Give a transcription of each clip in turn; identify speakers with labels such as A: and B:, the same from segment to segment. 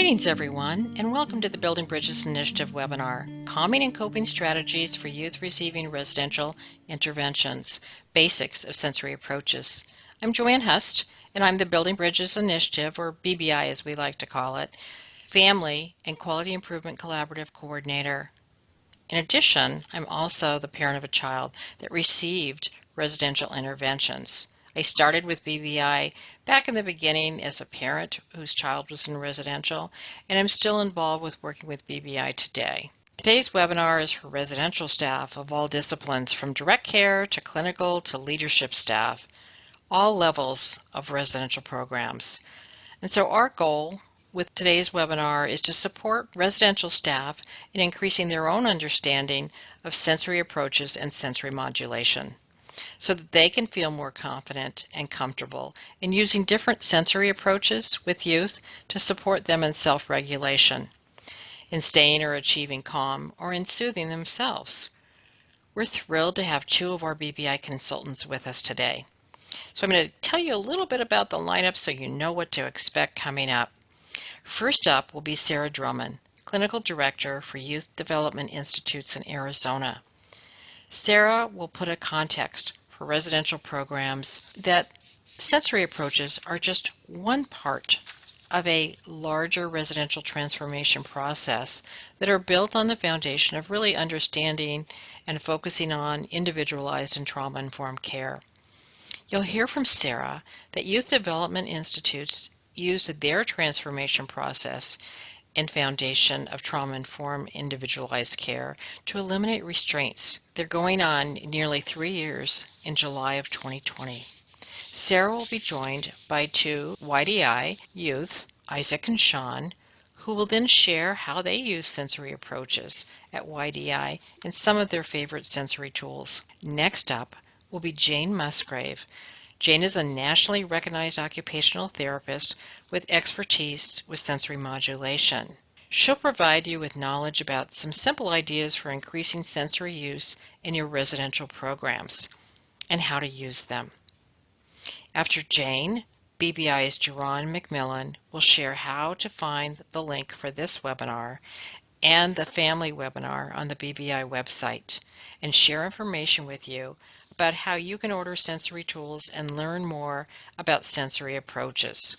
A: Greetings everyone, and welcome to the Building Bridges Initiative webinar, Calming and Coping Strategies for Youth Receiving Residential Interventions, Basics of Sensory Approaches. I'm Joanne Hust, and I'm the Building Bridges Initiative, or BBI as we like to call it, Family and Quality Improvement Collaborative Coordinator. In addition, I'm also the parent of a child that received residential interventions. I started with BBI back in the beginning as a parent whose child was in residential, and I'm still involved with working with BBI today. Today's webinar is for residential staff of all disciplines, from direct care to clinical to leadership staff, all levels of residential programs. And so our goal with today's webinar is to support residential staff in increasing their own understanding of sensory approaches and sensory modulation, so that they can feel more confident and comfortable in using different sensory approaches with youth to support them in self-regulation, in staying or achieving calm, or in soothing themselves. We're thrilled to have two of our BBI consultants with us today. So I'm going to tell you a little bit about the lineup so you know what to expect coming up. First up will be Sarah Drummond, Clinical Director for Youth Development Institutes in Arizona. Sarah will put a context for residential programs that sensory approaches are just one part of a larger residential transformation process that are built on the foundation of really understanding and focusing on individualized and trauma-informed care. You'll hear from Sarah that Youth Development Institutes use their transformation process and foundation of trauma-informed individualized care to eliminate restraints. They're going on nearly 3 years in July of 2020. Sarah will be joined by two YDI youth, Isaac and Sean, who will then share how they use sensory approaches at YDI and some of their favorite sensory tools. Next up will be Jane Musgrave. Jane is a nationally recognized occupational therapist with expertise with sensory modulation. She'll provide you with knowledge about some simple ideas for increasing sensory use in your residential programs and how to use them. After Jane, BBI's Jerron McMillan will share how to find the link for this webinar and the family webinar on the BBI website, and share information with you about how you can order sensory tools and learn more about sensory approaches.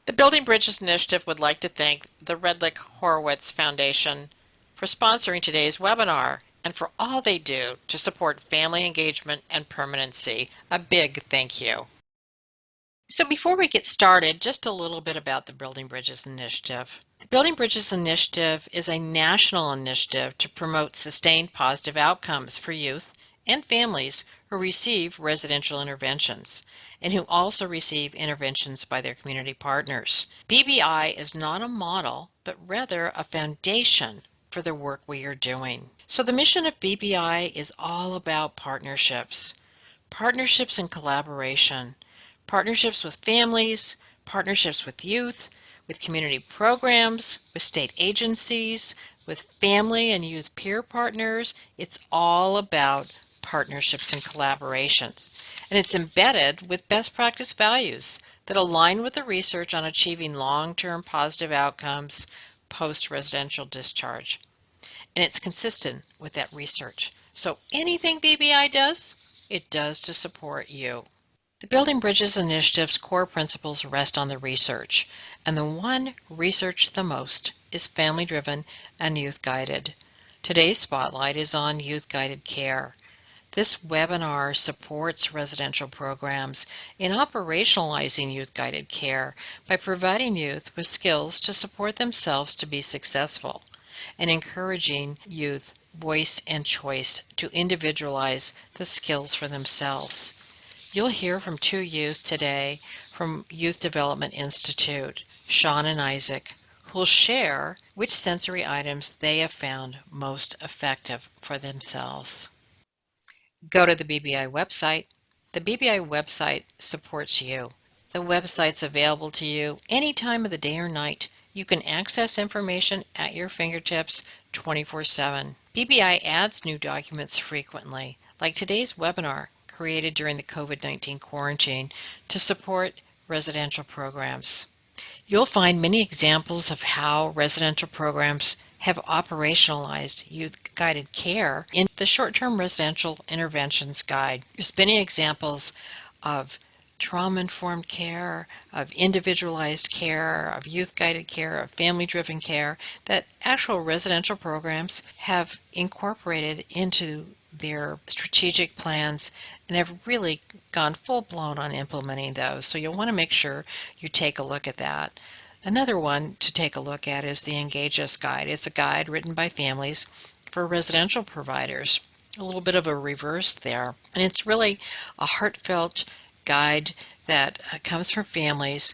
A: The Building Bridges Initiative would like to thank the Redlich Horowitz Foundation for sponsoring today's webinar and for all they do to support family engagement and permanency. A big thank you. So before we get started, just a little bit about the Building Bridges Initiative. The Building Bridges Initiative is a national initiative to promote sustained positive outcomes for youth and families who receive residential interventions and who also receive interventions by their community partners. BBI is not a model, but rather a foundation for the work we are doing. So the mission of BBI is all about partnerships and collaboration. Partnerships with families, partnerships with youth, with community programs, with state agencies, with family and youth peer partners. It's all about partnerships and collaborations. And it's embedded with best practice values that align with the research on achieving long-term positive outcomes post-residential discharge. And it's consistent with that research. So anything BBI does, it does to support you. The Building Bridges Initiative's core principles rest on the research, and the one researched the most is family-driven and youth-guided. Today's spotlight is on youth-guided care. This webinar supports residential programs in operationalizing youth-guided care by providing youth with skills to support themselves to be successful and encouraging youth voice and choice to individualize the skills for themselves. You'll hear from two youth today from Youth Development Institute, Sean and Isaac, who will share which sensory items they have found most effective for themselves. Go to the BBI website. The BBI website supports you. The website's available to you any time of the day or night. You can access information at your fingertips 24/7. BBI adds new documents frequently, like today's webinar, created during the COVID-19 quarantine to support residential programs. You'll find many examples of how residential programs have operationalized youth-guided care in the Short-Term Residential Interventions Guide. There's many examples of trauma-informed care, of individualized care, of youth-guided care, of family-driven care that actual residential programs have incorporated into their strategic plans and have really gone full-blown on implementing those. So you'll want to make sure you take a look at that. Another one to take a look at is the Engage Us Guide. It's a guide written by families for residential providers. A little bit of a reverse there. And it's really a heartfelt guide that comes from families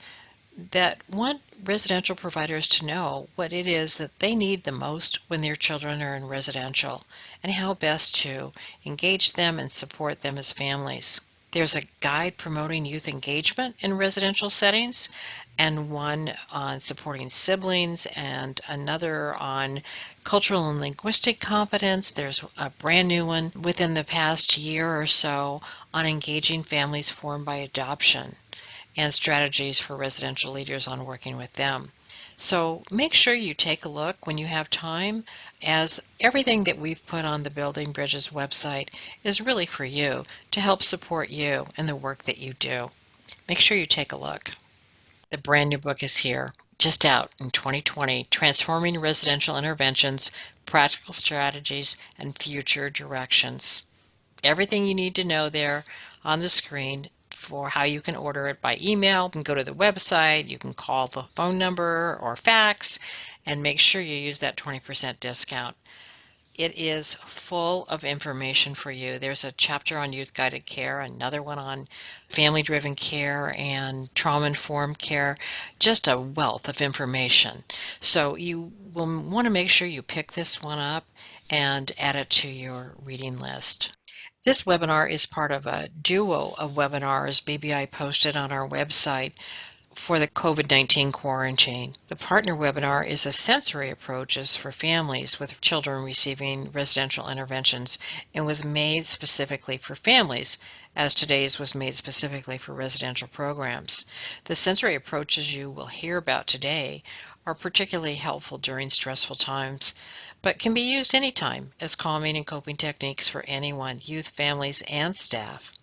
A: that want residential providers to know what it is that they need the most when their children are in residential and how best to engage them and support them as families. There's a guide promoting youth engagement in residential settings, and one on supporting siblings, and another on cultural and linguistic competence. There's a brand new one within the past year or so on engaging families formed by adoption and strategies for residential leaders on working with them. So make sure you take a look when you have time, as everything that we've put on the Building Bridges website is really for you to help support you in the work that you do. Make sure you take a look. The brand new book is here, just out in 2020, Transforming Residential Interventions, Practical Strategies, and Future Directions. Everything you need to know there on the screen for how you can order it by email. You can go to the website, you can call the phone number or fax, and make sure you use that 20% discount. It is full of information for you. There's a chapter on youth-guided care, another one on family-driven care and trauma-informed care, just a wealth of information. So you will want to make sure you pick this one up and add it to your reading list. This webinar is part of a duo of webinars BBI posted on our website for the COVID-19 quarantine. The partner webinar is a sensory approaches for families with children receiving residential interventions and was made specifically for families, as today's was made specifically for residential programs. The sensory approaches you will hear about today are particularly helpful during stressful times, but can be used anytime as calming and coping techniques for anyone, youth, families, and staff.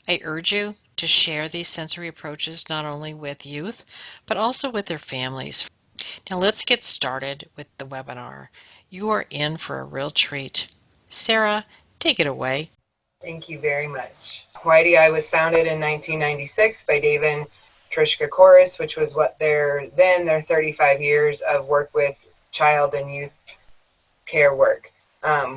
A: I urge you to share these sensory approaches not only with youth, but also with their families. Now let's get started with the webinar. You are in for a real treat. Sarah, take it away.
B: Thank you very much. YDI was founded in 1996 by Dave and Trish Kokoris, which was what their 35 years of work with child and youth care work.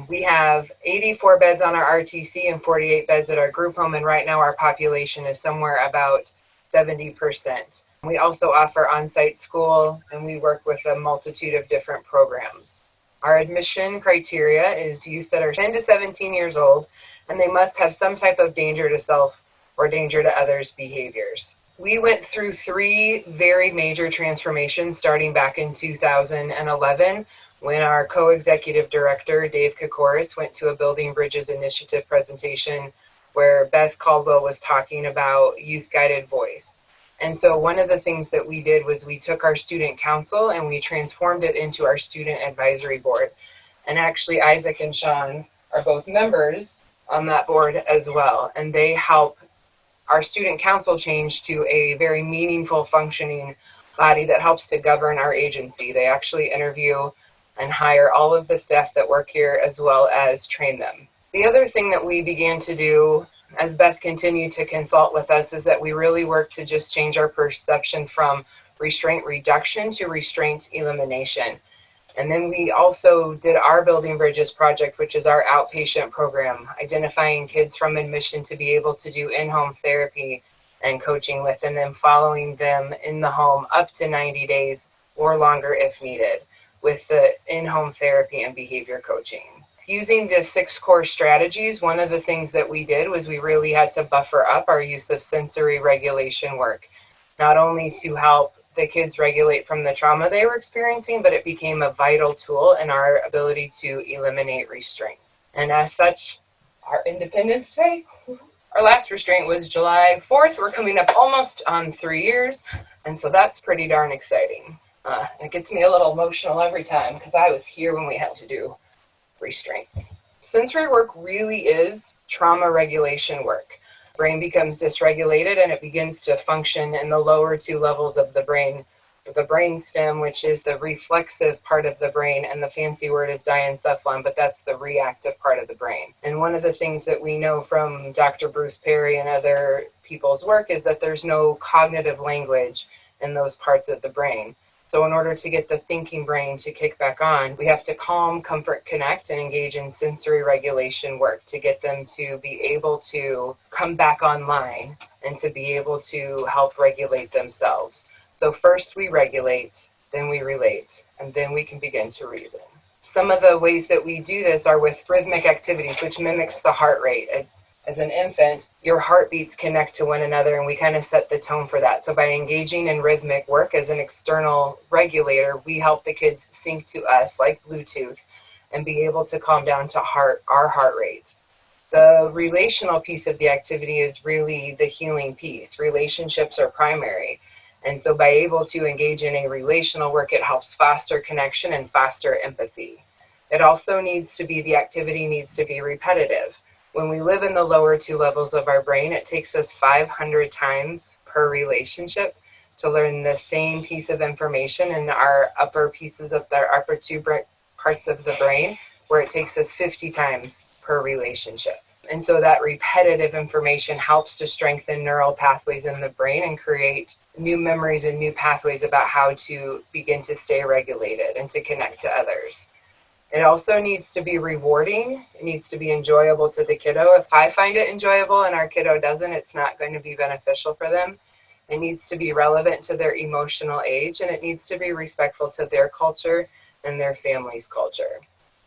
B: We have 84 beds on our RTC and 48 beds at our group home, and right now our population is somewhere about 70%. We also offer on-site school, and we work with a multitude of different programs. Our admission criteria is youth that are 10 to 17 years old, and they must have some type of danger to self or danger to others behaviors. We went through 3 very major transformations starting back in 2011 when our co-executive director, Dave Kokoris, went to a Building Bridges Initiative presentation where Beth Caldwell was talking about youth-guided voice. And so one of the things that we did was we took our student council and we transformed it into our student advisory board. And actually Isaac and Sean are both members on that board as well. And they help our student council change to a very meaningful functioning body that helps to govern our agency. They actually interview and hire all of the staff that work here as well as train them. The other thing that we began to do as Beth continued to consult with us is that we really worked to just change our perception from restraint reduction to restraint elimination. And then we also did our Building Bridges project, which is our outpatient program, identifying kids from admission to be able to do in-home therapy and coaching with, and then following them in the home up to 90 days or longer if needed with the in-home therapy and behavior coaching. Using the 6 core strategies, one of the things that we did was we really had to buffer up our use of sensory regulation work, not only to help the kids regulate from the trauma they were experiencing, but it became a vital tool in our ability to eliminate restraint. And as such, our Independence Day, our last restraint was July 4th. We're coming up almost on 3 years. And so that's pretty darn exciting. It gets me a little emotional every time because I was here when we had to do restraints. Sensory work really is trauma regulation work. Brain becomes dysregulated and it begins to function in the lower two levels of the brain stem, which is the reflexive part of the brain, and the fancy word is diencephalon, but that's the reactive part of the brain. And one of the things that we know from Dr. Bruce Perry and other people's work is that there's no cognitive language in those parts of the brain. So in order to get the thinking brain to kick back on, we have to calm, comfort, connect, and engage in sensory regulation work to get them to be able to come back online and to be able to help regulate themselves. So first we regulate, then we relate, and then we can begin to reason. Some of the ways that we do this are with rhythmic activities, which mimics the heart rate. As an infant, your heartbeats connect to one another, and we kind of set the tone for that. So by engaging in rhythmic work as an external regulator, we help the kids sync to us like Bluetooth and be able to calm down to our heart rate. The relational piece of the activity is really the healing piece. Relationships are primary. And so by able to engage in a relational work, it helps foster connection and foster empathy. It also the activity needs to be repetitive. When we live in the lower two levels of our brain, it takes us 500 times per relationship to learn the same piece of information in our upper two parts of the brain, where it takes us 50 times per relationship. And so that repetitive information helps to strengthen neural pathways in the brain and create new memories and new pathways about how to begin to stay regulated and to connect to others. It also needs to be rewarding. It needs to be enjoyable to the kiddo. If I find it enjoyable and our kiddo doesn't, it's not going to be beneficial for them. It needs to be relevant to their emotional age, and it needs to be respectful to their culture and their family's culture.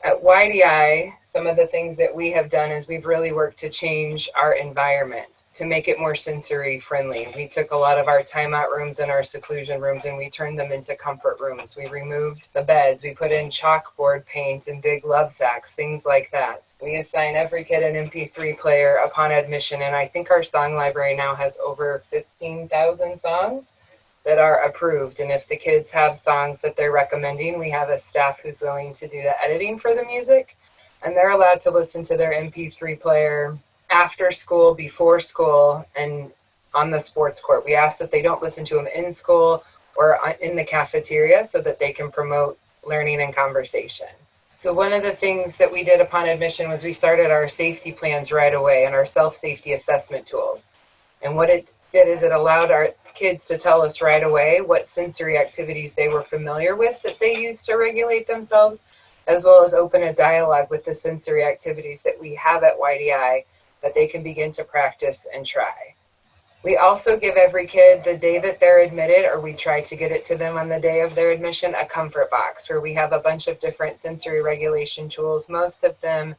B: At YDI, some of the things that we have done is we've really worked to change our environment to make it more sensory friendly. We took a lot of our timeout rooms and our seclusion rooms and we turned them into comfort rooms. We removed the beds. We put in chalkboard paint and big love sacks, things like that. We assign every kid an MP3 player upon admission, and I think our song library now has over 15,000 songs that are approved. And if the kids have songs that they're recommending, we have a staff who's willing to do the editing for the music, and they're allowed to listen to their MP3 player after school, before school, and on the sports court. We ask that they don't listen to them in school or in the cafeteria so that they can promote learning and conversation. So one of the things that we did upon admission was we started our safety plans right away and our self-safety assessment tools. And what it did is it allowed our kids to tell us right away what sensory activities they were familiar with that they used to regulate themselves, as well as open a dialogue with the sensory activities that we have at YDI that they can begin to practice and try. We also give every kid the day that they're admitted, or we try to get it to them on the day of their admission, a comfort box where we have a bunch of different sensory regulation tools, most of them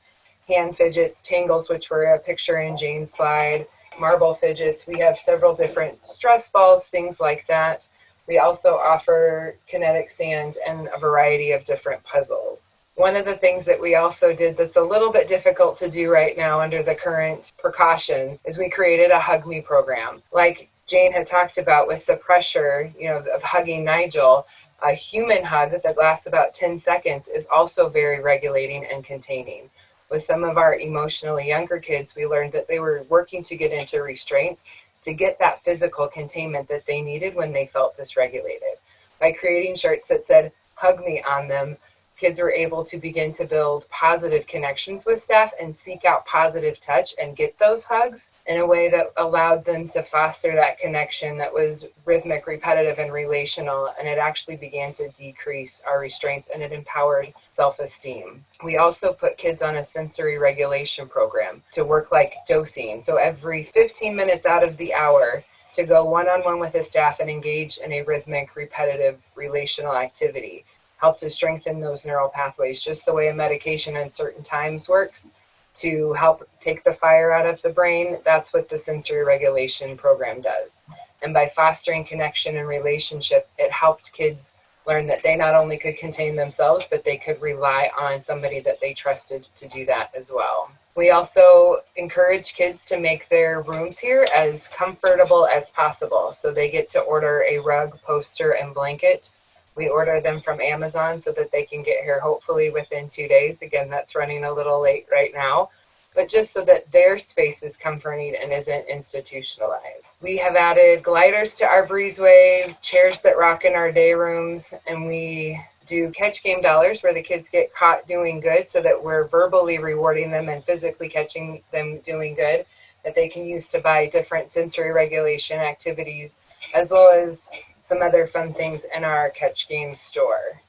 B: hand fidgets, tangles, which were a picture in Jane's slide, marble fidgets. We have several different stress balls, things like that. We also offer kinetic sand and a variety of different puzzles. One of the things that we also did that's a little bit difficult to do right now under the current precautions is we created a Hug Me program. Like Jane had talked about with the pressure, of hugging Nigel, a human hug that lasts about 10 seconds is also very regulating and containing. With some of our emotionally younger kids, we learned that they were working to get into restraints to get that physical containment that they needed when they felt dysregulated. By creating shirts that said, "Hug me" on them, kids were able to begin to build positive connections with staff and seek out positive touch and get those hugs in a way that allowed them to foster that connection that was rhythmic, repetitive, and relational. And it actually began to decrease our restraints, and it empowered self-esteem. We also put kids on a sensory regulation program to work like dosing. So every 15 minutes out of the hour, to go one-on-one with the staff and engage in a rhythmic, repetitive, relational activity. Help to strengthen those neural pathways, just the way a medication at certain times works to help take the fire out of the brain. That's what the sensory regulation program does. And by fostering connection and relationship, it helped kids learn that they not only could contain themselves, but they could rely on somebody that they trusted to do that as well. We also encourage kids to make their rooms here as comfortable as possible. So they get to order a rug, poster, and blanket. We order them from Amazon so that they can get here hopefully within 2 days. Again, that's running a little late right now, but just so that their space is comforting and isn't institutionalized. We have added gliders to our breezeway, chairs that rock in our day rooms, and we do catch game dollars where the kids get caught doing good so that we're verbally rewarding them and physically catching them doing good that they can use to buy different sensory regulation activities as well as some other fun things in our catch game store.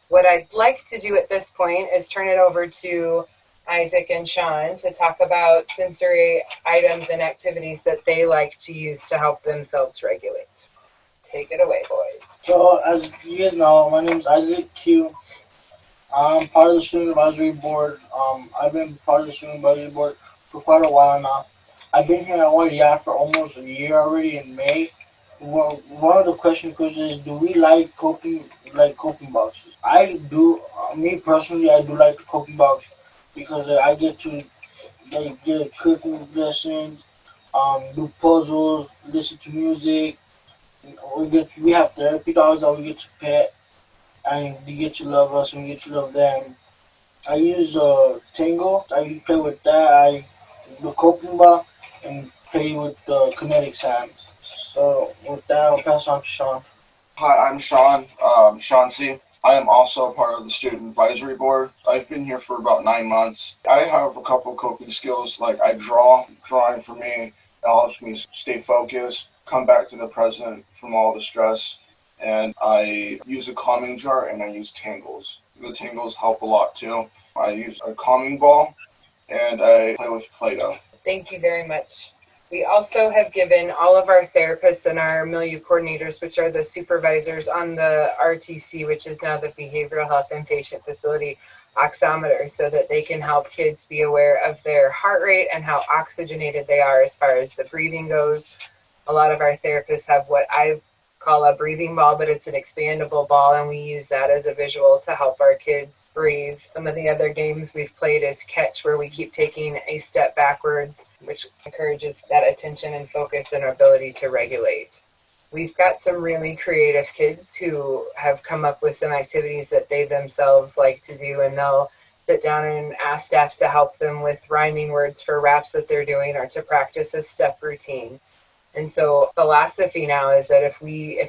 B: What I'd like to do at this point is turn it over to Isaac and Sean to talk about sensory items and activities that they like to use to help themselves regulate. Take it away, boys.
C: So, as you guys know, my name is Isaac Q. I'm part of the Student Advisory Board. I've been part of the Student Advisory Board for quite a while now. I've been here at YDI for almost a year already in May. Well, one of the question is, do we like coping boxes? I do. Me personally, I do like the coping box because I get to get cooking lessons, do puzzles, listen to music. We have therapy dogs that we get to pet, and they get to love us, and we get to love them. I use Tango. I play with that. I do coping bar and play with the kinetic sands. So with that, I'll pass on to Sean.
D: Hi, I'm Sean, Sean C. I am also part of the Student Advisory Board. I've been here for about 9 months. I have a couple coping skills, like I draw. Drawing for me helps me stay focused, come back to the present from all the stress, and I use a calming jar and I use tangles. The tangles help a lot too. I use a calming ball and I play with Play-Doh.
B: Thank you very much. We also have given all of our therapists and our milieu coordinators, which are the supervisors on the RTC, which is now the Behavioral Health Inpatient Facility, oximeters so that they can help kids be aware of their heart rate and how oxygenated they are as far as the breathing goes. A lot of our therapists have what I call a breathing ball, but it's an expandable ball, and we use that as a visual to help our kids breathe. Some of the other games we've played is catch, where we keep taking a step backwards, which encourages that attention and focus and ability to regulate. We've got some really creative kids who have come up with some activities that they themselves like to do, and they'll sit down and ask staff to help them with rhyming words for raps that they're doing or to practice a step routine. And so philosophy now is that if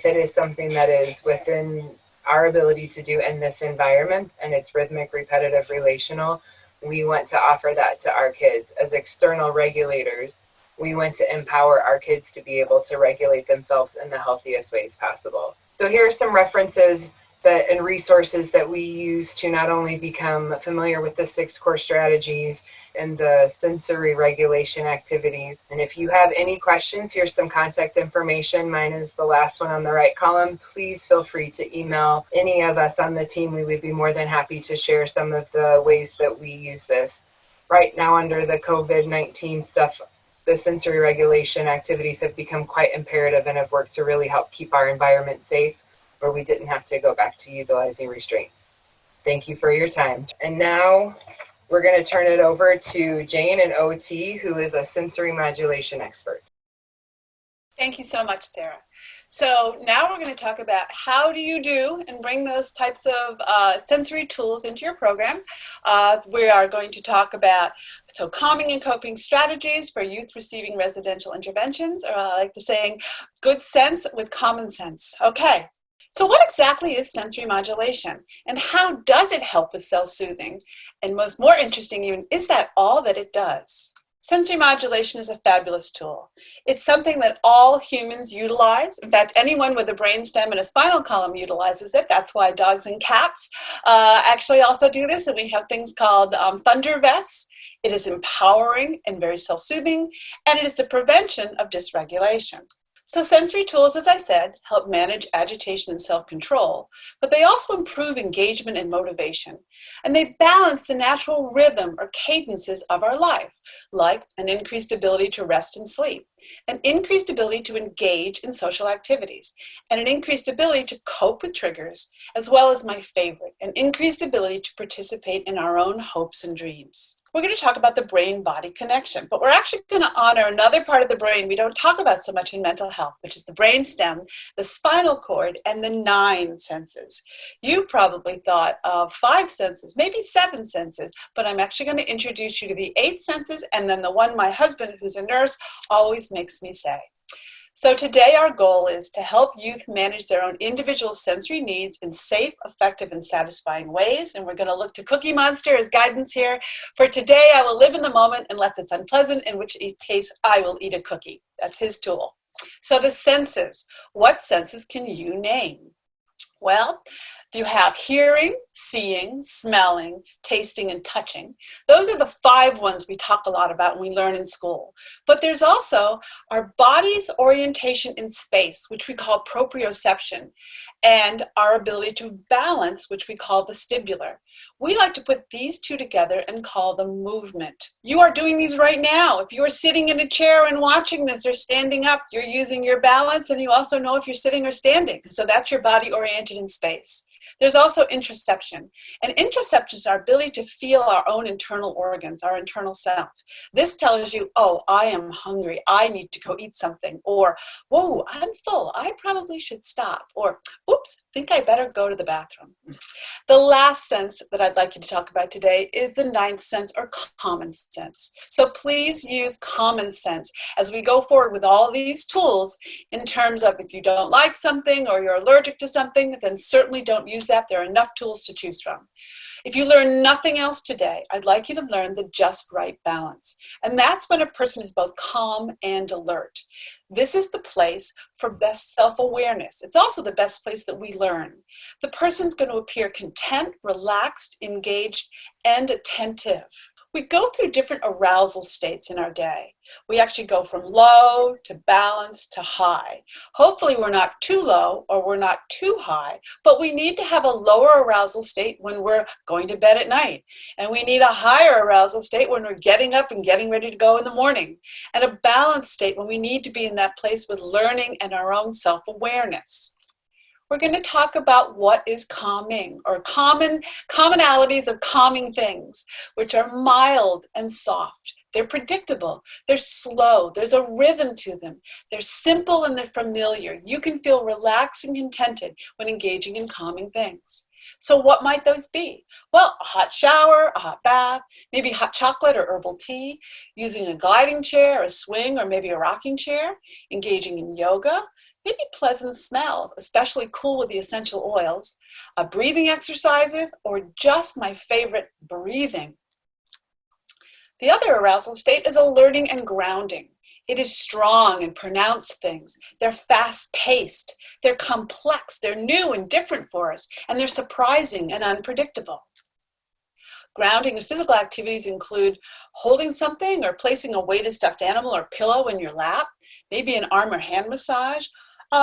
B: it is something that is within our ability to do in this environment and it's rhythmic, repetitive, relational, we want to offer that to our kids. As external regulators, we want to empower our kids to be able to regulate themselves in the healthiest ways possible. So here are some references and resources that we use to not only become familiar with the 6 core strategies and the sensory regulation activities. And if you have any questions, here's some contact information. Mine is the last one on the right column. Please feel free to email any of us on the team. We would be more than happy to share some of the ways that we use this. Right now, under the COVID-19 stuff, the sensory regulation activities have become quite imperative and have worked to really help keep our environment safe, where we didn't have to go back to utilizing restraints. Thank you for your time. And now we're going to turn it over to Jane, an OT, who is a sensory modulation expert.
E: Thank you so much, Sarah. So now we're going to talk about how do you do and bring those types of sensory tools into your program. We are going to talk about calming and coping strategies for youth receiving residential interventions, or I like the saying, good sense with common sense. Okay. So what exactly is sensory modulation, and how does it help with self-soothing? And more interesting even, is that all that it does? Sensory modulation is a fabulous tool. It's something that all humans utilize. In fact, anyone with a brainstem and a spinal column utilizes it. That's why dogs and cats actually also do this. And we have things called thunder vests. It is empowering and very self-soothing, and it is the prevention of dysregulation. So sensory tools, as I said, help manage agitation and self-control, but they also improve engagement and motivation. And they balance the natural rhythm or cadences of our life, like an increased ability to rest and sleep, an increased ability to engage in social activities, and an increased ability to cope with triggers, as well as my favorite, an increased ability to participate in our own hopes and dreams. we're going to talk about the brain-body connection, but we're actually going to honor another part of the brain we don't talk about so much in mental health, which is the brainstem, the spinal cord, and the 9 senses. You probably thought of 5 senses, maybe 7 senses, but I'm actually going to introduce you to the 8 senses, and then the one my husband, who's a nurse, always makes me say. So today our goal is to help youth manage their own individual sensory needs in safe, effective, and satisfying ways. And we're going to look to Cookie Monster as guidance here. For today, I will live in the moment unless it's unpleasant, in which case I will eat a cookie. That's his tool. So the senses. What senses can you name? Well, you have hearing, seeing, smelling, tasting, and touching. Those are the 5 ones we talk a lot about and we learn in school. But there's also our body's orientation in space, which we call proprioception, and our ability to balance, which we call vestibular. We like to put these 2 together and call them movement. You are doing these right now. If you are sitting in a chair and watching this or standing up, you're using your balance, and you also know if you're sitting or standing. So that's your body oriented in space. There's also interoception. And interoception is our ability to feel our own internal organs, our internal self. This tells you, oh, I am hungry. I need to go eat something. Or, whoa, I'm full. I probably should stop. Or, oops, think I better go to the bathroom. The last sense that I'd like you to talk about today is the 9th sense, or common sense. So please use common sense as we go forward with all these tools in terms of if you don't like something or you're allergic to something, then certainly don't use that. There are enough tools to choose from. If you learn nothing else today, I'd like you to learn the just right balance. And that's when a person is both calm and alert. This is the place for best self-awareness. It's also the best place that we learn. The person's going to appear content, relaxed, engaged, and attentive. We go through different arousal states in our day. We actually go from low to balanced to high. Hopefully we're not too low or we're not too high, but we need to have a lower arousal state when we're going to bed at night. And we need a higher arousal state when we're getting up and getting ready to go in the morning. And a balanced state when we need to be in that place with learning and our own self-awareness. We're going to talk about what is calming, or commonalities of calming things, which are mild and soft. They're predictable, they're slow, there's a rhythm to them, they're simple and they're familiar. You can feel relaxed and contented when engaging in calming things. So what might those be? Well, a hot shower, a hot bath, maybe hot chocolate or herbal tea, using a gliding chair, a swing, or maybe a rocking chair, engaging in yoga, maybe pleasant smells, especially cool with the essential oils, breathing exercises, or just my favorite, breathing. The other arousal state is alerting and grounding. It is strong and pronounced things. They're fast-paced, they're complex, they're new and different for us, and they're surprising and unpredictable. Grounding and physical activities include holding something or placing a weighted stuffed animal or pillow in your lap, maybe an arm or hand massage,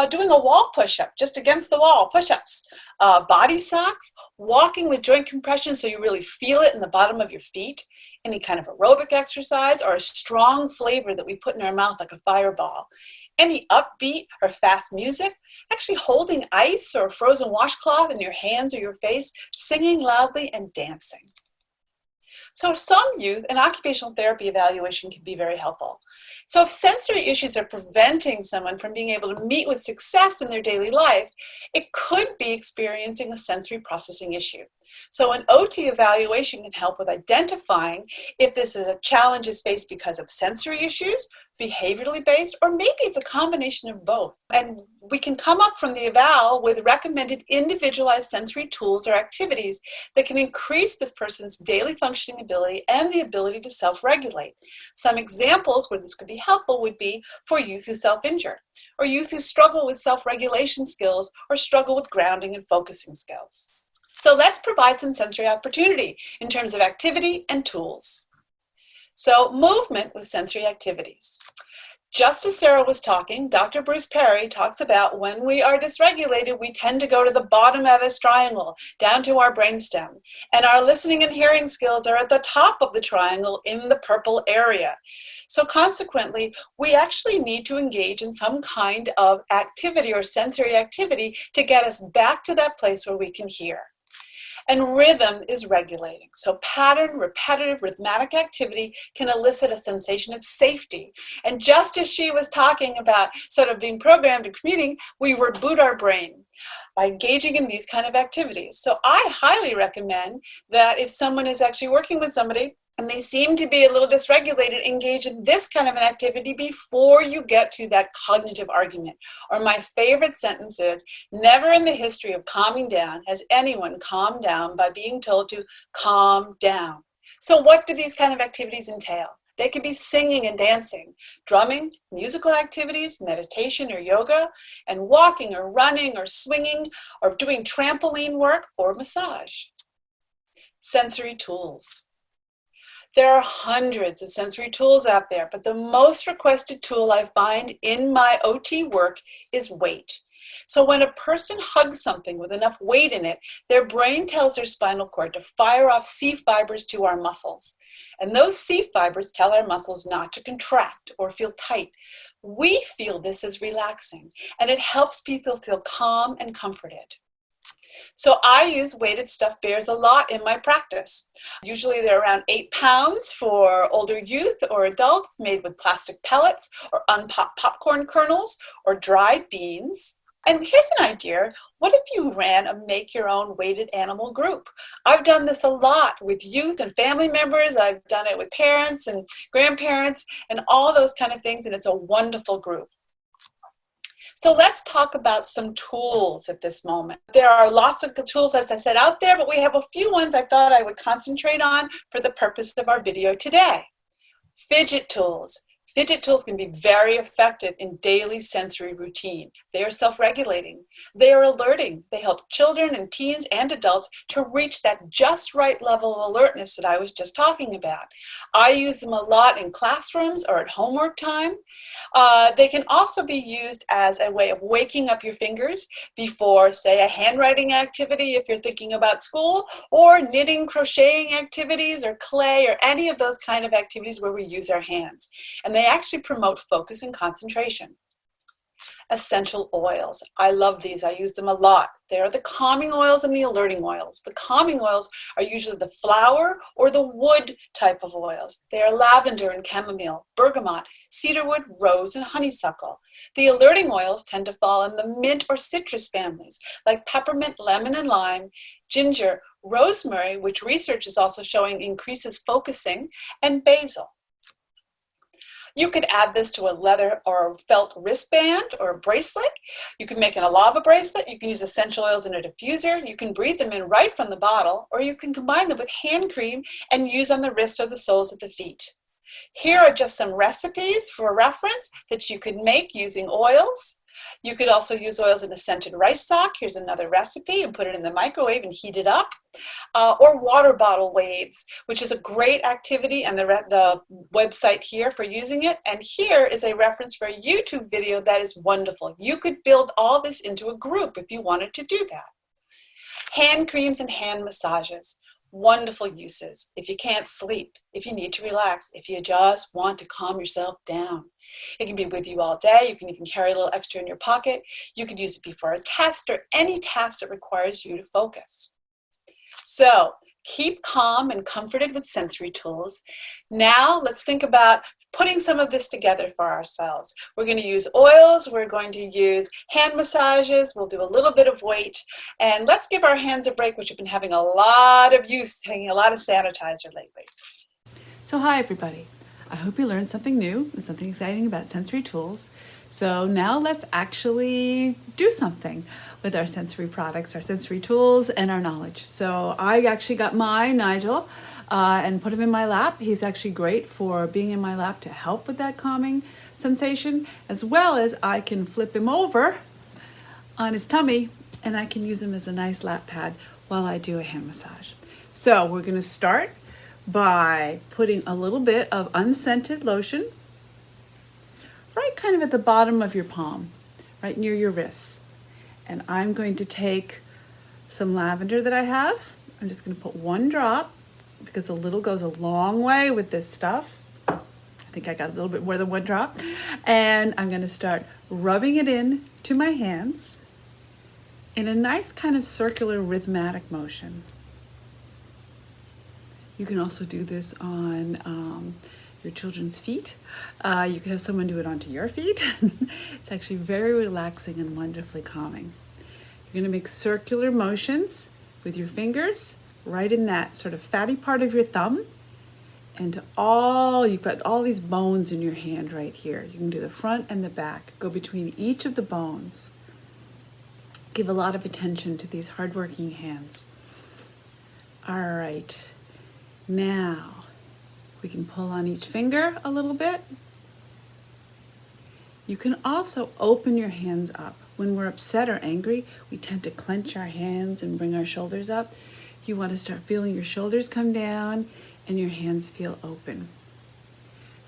E: doing a wall push-up, just against the wall, push-ups, body socks, walking with joint compression so you really feel it in the bottom of your feet, any kind of aerobic exercise, or a strong flavor that we put in our mouth like a fireball. Any upbeat or fast music, actually holding ice or a frozen washcloth in your hands or your face, singing loudly and dancing. So some youth, an occupational therapy evaluation can be very helpful. So if sensory issues are preventing someone from being able to meet with success in their daily life, it could be experiencing a sensory processing issue. So an OT evaluation can help with identifying if this is a challenge is faced because of sensory issues, behaviorally based, or maybe it's a combination of both. And we can come up from the eval with recommended individualized sensory tools or activities that can increase this person's daily functioning ability and the ability to self-regulate. Some examples where this could be helpful would be for youth who self-injure, or youth who struggle with self-regulation skills or struggle with grounding and focusing skills. So let's provide some sensory opportunity in terms of activity and tools. So movement with sensory activities. Just as Sarah was talking, Dr. Bruce Perry talks about when we are dysregulated, we tend to go to the bottom of this triangle, down to our brainstem. And our listening and hearing skills are at the top of the triangle in the purple area. So consequently, we actually need to engage in some kind of activity or sensory activity to get us back to that place where we can hear. And rhythm is regulating. So pattern, repetitive, rhythmic activity can elicit a sensation of safety. And just as she was talking about sort of being programmed and commuting, we reboot our brain by engaging in these kind of activities. So I highly recommend that if someone is actually working with somebody and they seem to be a little dysregulated, engage in this kind of an activity before you get to that cognitive argument. Or my favorite sentence is, never in the history of calming down has anyone calmed down by being told to calm down. So what do these kind of activities entail? They could be singing and dancing, drumming, musical activities, meditation or yoga, and walking or running or swinging or doing trampoline work or massage. Sensory tools. There are hundreds of sensory tools out there, but the most requested tool I find in my OT work is weight. So when a person hugs something with enough weight in it, their brain tells their spinal cord to fire off C fibers to our muscles. And those C fibers tell our muscles not to contract or feel tight. We feel this as relaxing, and it helps people feel calm and comforted. So I use weighted stuffed bears a lot in my practice. Usually they're around 8 pounds for older youth or adults, made with plastic pellets or unpopped popcorn kernels or dried beans. And here's an idea. What if you ran a make your own weighted animal group? I've done this a lot with youth and family members. I've done it with parents and grandparents and all those kind of things, and it's a wonderful group. So let's talk about some tools at this moment. There are lots of tools, as I said, out there, but we have a few ones I thought I would concentrate on for the purpose of our video today. Fidget tools. Fidget tools can be very effective in daily sensory routine. They are self-regulating. They are alerting. They help children and teens and adults to reach that just right level of alertness that I was just talking about. I use them a lot in classrooms or at homework time. They can also be used as a way of waking up your fingers before, say, a handwriting activity if you're thinking about school, or knitting, crocheting activities, or clay, or any of those kind of activities where we use our hands. And they actually promote focus and concentration. Essential oils. I love these. I use them a lot. They are the calming oils and the alerting oils. The calming oils are usually the flower or the wood type of oils. They are lavender and chamomile, bergamot, cedarwood, rose, and honeysuckle. The alerting oils tend to fall in the mint or citrus families, like peppermint, lemon, and lime, ginger, rosemary, which research is also showing increases focusing, and basil. You could add this to a leather or felt wristband or a bracelet. You can make an Alava bracelet. You can use essential oils in a diffuser. You can breathe them in right from the bottle, or you can combine them with hand cream and use on the wrist or the soles of the feet. Here are just some recipes for reference that you could make using oils. You could also use oils in a scented rice sock. Here's another recipe, and put it in the microwave and heat it up. Or water bottle waves, which is a great activity, and the website here for using it. And here is a reference for a YouTube video that is wonderful. You could build all this into a group if you wanted to do that. Hand creams and hand massages. Wonderful uses if you can't sleep, if you need to relax, if you just want to calm yourself down. It can be with you all day. You can even carry a little extra in your pocket. You could use it before a test or any task that requires you to focus. So keep calm and comforted with sensory tools. Now let's think about putting some of this together for ourselves. We're going to use oils, we're going to use hand massages, we'll do a little bit of weight, and let's give our hands a break, which have been having a lot of use, taking a lot of sanitizer lately.
F: So hi everybody. I hope you learned something new and something exciting about sensory tools. So now let's actually do something with our sensory products, our sensory tools, and our knowledge. So I actually got Nigel, and put him in my lap. He's actually great for being in my lap to help with that calming sensation, as well as I can flip him over on his tummy and I can use him as a nice lap pad while I do a hand massage. So we're going to start by putting a little bit of unscented lotion right kind of at the bottom of your palm, right near your wrists. And I'm going to take some lavender that I have. I'm just going to put 1 drop, because a little goes a long way with this stuff. I think I got a little bit more than 1 drop. And I'm going to start rubbing it in to my hands in a nice kind of circular rhythmic motion. You can also do this on your children's feet. You can have someone do it onto your feet. It's actually very relaxing and wonderfully calming. You're going to make circular motions with your fingers right in that sort of fatty part of your thumb. And you've got all these bones in your hand right here. You can do the front and the back. Go between each of the bones. Give a lot of attention to these hardworking hands. All right. Now, we can pull on each finger a little bit. You can also open your hands up. When we're upset or angry, we tend to clench our hands and bring our shoulders up. You want to start feeling your shoulders come down and your hands feel open.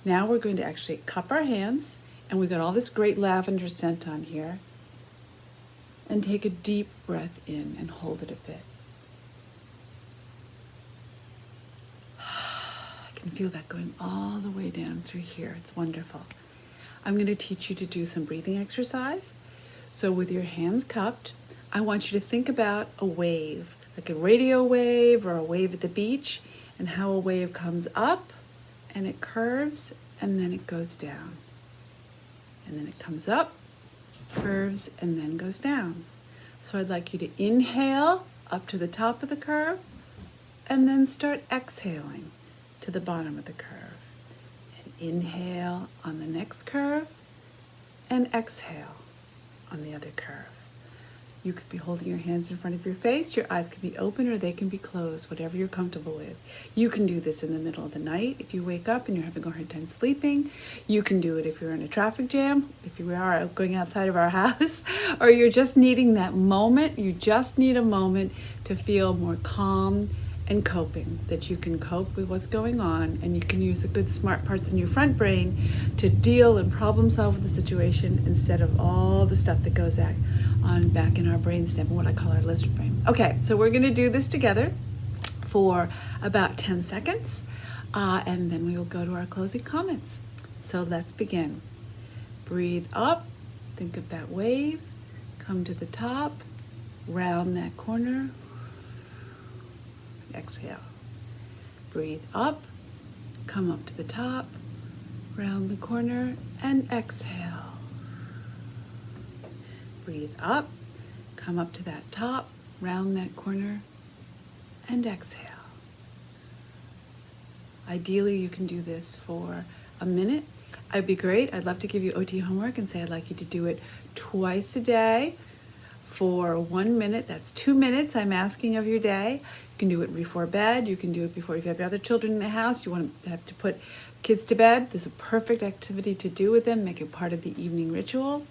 F: Now we're going to actually cup our hands, and we've got all this great lavender scent on here. And take a deep breath in and hold it a bit. I can feel that going all the way down through here. It's wonderful. I'm going to teach you to do some breathing exercise. So with your hands cupped, I want you to think about a wave, like a radio wave or a wave at the beach, and how a wave comes up and it curves and then it goes down. And then it comes up, curves, and then goes down. So I'd like you to inhale up to the top of the curve and then start exhaling to the bottom of the curve. And inhale on the next curve and exhale on the other curve. You could be holding your hands in front of your face. Your eyes can be open or they can be closed, whatever you're comfortable with. You can do this in the middle of the night if you wake up and you're having a hard time sleeping. You can do it if you're in a traffic jam, if you are going outside of our house, or you're just needing that moment. You just need a moment to feel more calm and coping, that you can cope with what's going on, and you can use the good smart parts in your front brain to deal and problem solve with the situation instead of all the stuff that goes on back in our brainstem, what I call our lizard brain. Okay, so we're going to do this together for about 10 seconds, and then we will go to our closing comments. So let's begin. Breathe up, think of that wave, come to the top, round that corner, exhale. Breathe up, come up to the top, round the corner, and exhale. Breathe up, come up to that top, round that corner, and exhale. Ideally, you can do this for a minute. I'd be great. I'd love to give you OT homework and say I'd like you to do it twice a day for 1 minute. That's 2 minutes I'm asking of your day. You can do it before bed. You can do it before, if you have other children in the house, you want to have to put kids to bed. This is a perfect activity to do with them, make it part of the evening ritual.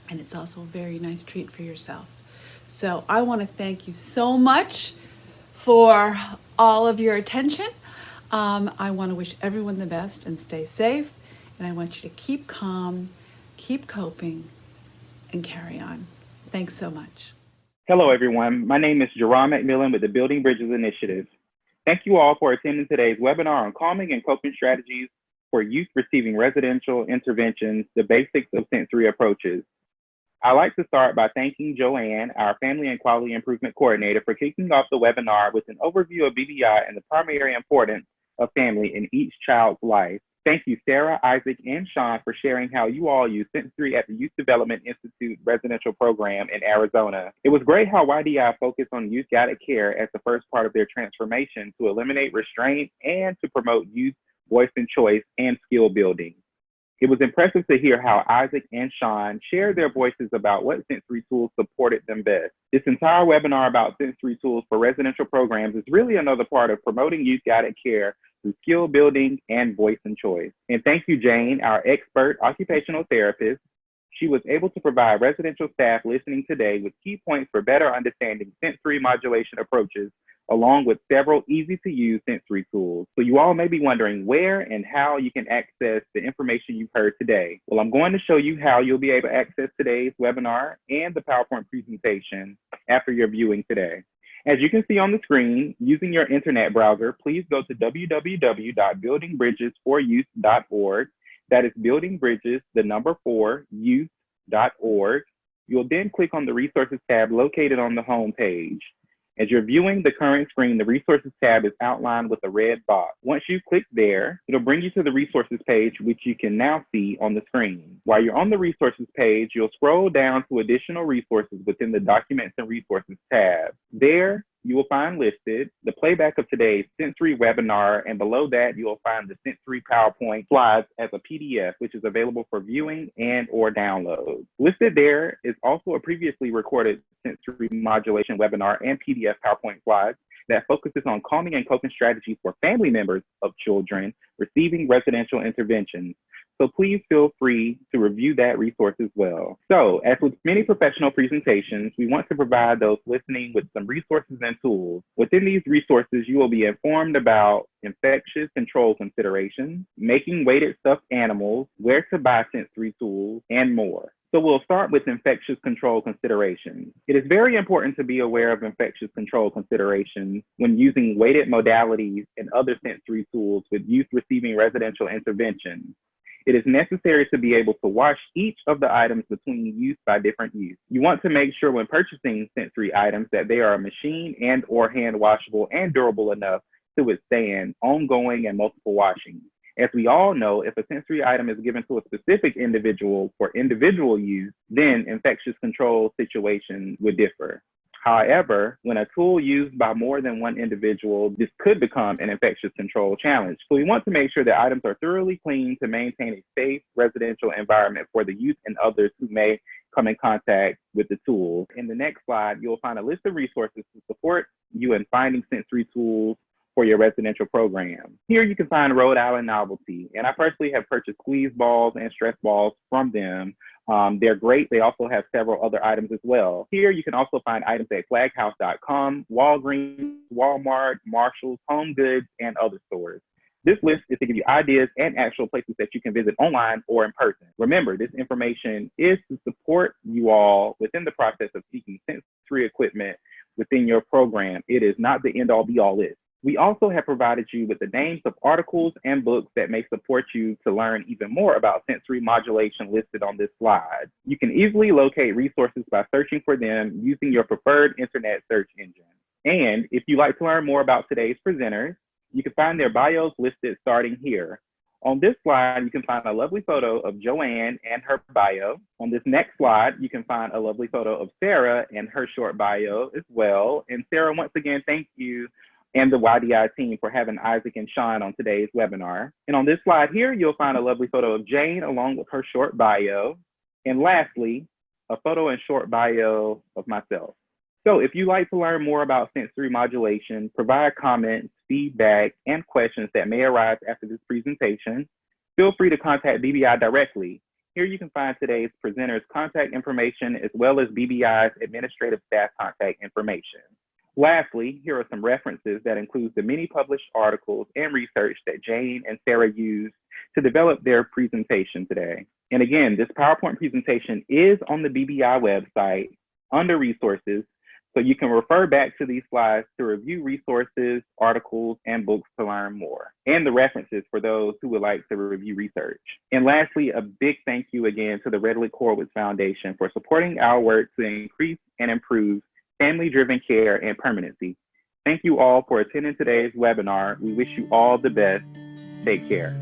F: And it's also a very nice treat for yourself. So I want to thank you so much for all of your attention. I want to wish everyone the best and stay safe. And I want you to keep calm, keep coping, and carry on. Thanks so much.
G: Hello, everyone. My name is Jerron McMillan with the Building Bridges Initiative. Thank you all for attending today's webinar on calming and coping strategies for youth receiving residential interventions, the basics of sensory approaches. I'd like to start by thanking Joanne, our Family and Quality Improvement Coordinator, for kicking off the webinar with an overview of BBI and the primary importance of family in each child's life. Thank you, Sarah, Isaac, and Sean for sharing how you all use sensory at the Youth Development Institute residential program in Arizona. It was great how YDI focused on youth-guided care as the first part of their transformation to eliminate restraint and to promote youth voice and choice and skill building. It was impressive to hear how Isaac and Sean shared their voices about what sensory tools supported them best. This entire webinar about sensory tools for residential programs is really another part of promoting youth-guided care through skill building and voice and choice. And thank you, Jane, our expert occupational therapist. She was able to provide residential staff listening today with key points for better understanding sensory modulation approaches, along with several easy-to-use sensory tools. So you all may be wondering where and how you can access the information you've heard today. Well, I'm going to show you how you'll be able to access today's webinar and the PowerPoint presentation after your viewing today. As you can see on the screen, using your internet browser, please go to www.buildingbridges4youth.org. That is buildingbridges, the number 4, youth.org. You'll then click on the resources tab located on the home page. As you're viewing the current screen, the Resources tab is outlined with a red box. Once you click there, it'll bring you to the Resources page, which you can now see on the screen. While you're on the Resources page, you'll scroll down to additional resources within the Documents and Resources tab. There, you will find listed the playback of today's Sensory webinar, and below that, you will find the Sensory PowerPoint slides as a PDF, which is available for viewing and or download. Listed there is also a previously recorded sensory modulation webinar and PDF PowerPoint slides that focuses on calming and coping strategies for family members of children receiving residential interventions. So please feel free to review that resource as well. So as with many professional presentations, we want to provide those listening with some resources and tools. Within these resources, you will be informed about infectious control considerations, making weighted stuffed animals, where to buy sensory tools, and more. So we'll start with infectious control considerations. It is very important to be aware of infectious control considerations when using weighted modalities and other sensory tools with youth receiving residential interventions. It is necessary to be able to wash each of the items between use by different use. You want to make sure when purchasing sensory items that they are machine and or hand washable and durable enough to withstand ongoing and multiple washings. As we all know, if a sensory item is given to a specific individual for individual use, then infectious control situations would differ. However, when a tool used by more than one individual, this could become an infectious control challenge. So we want to make sure that items are thoroughly cleaned to maintain a safe residential environment for the youth and others who may come in contact with the tool. In the next slide, you'll find a list of resources to support you in finding sensory tools for your residential program. Here you can find Rhode Island Novelty, and I personally have purchased squeeze balls and stress balls from them. They're great. They also have several other items as well. Here you can also find items at flaghouse.com, Walgreens, Walmart, Marshalls, Home Goods, and other stores. This list is to give you ideas and actual places that you can visit online or in person. Remember, this information is to support you all within the process of seeking sensory equipment within your program. It is not the end-all be-all list. We also have provided you with the names of articles and books that may support you to learn even more about sensory modulation listed on this slide. You can easily locate resources by searching for them using your preferred internet search engine. And if you'd like to learn more about today's presenters, you can find their bios listed starting here. On this slide, you can find a lovely photo of Joanne and her bio. On this next slide, you can find a lovely photo of Sarah and her short bio as well. And Sarah, once again, thank you and the YDI team for having Isaac and Sean on today's webinar. And on this slide here, you'll find a lovely photo of Jane along with her short bio. And lastly, a photo and short bio of myself. So if you'd like to learn more about sensory modulation, provide comments, feedback, and questions that may arise after this presentation, feel free to contact BBI directly. Here you can find today's presenters' contact information as well as BBI's administrative staff contact information. Lastly, here are some references that include the many published articles and research that Jane and Sarah used to develop their presentation today. And again, this PowerPoint presentation is on the BBI website under resources, so you can refer back to these slides to review resources, articles, and books to learn more, and the references for those who would like to review research. And lastly, a big thank you again to the Redlich Horowitz Foundation for supporting our work to increase and improve family-driven care and permanency. Thank you all for attending today's webinar. We wish you all the best. Take care.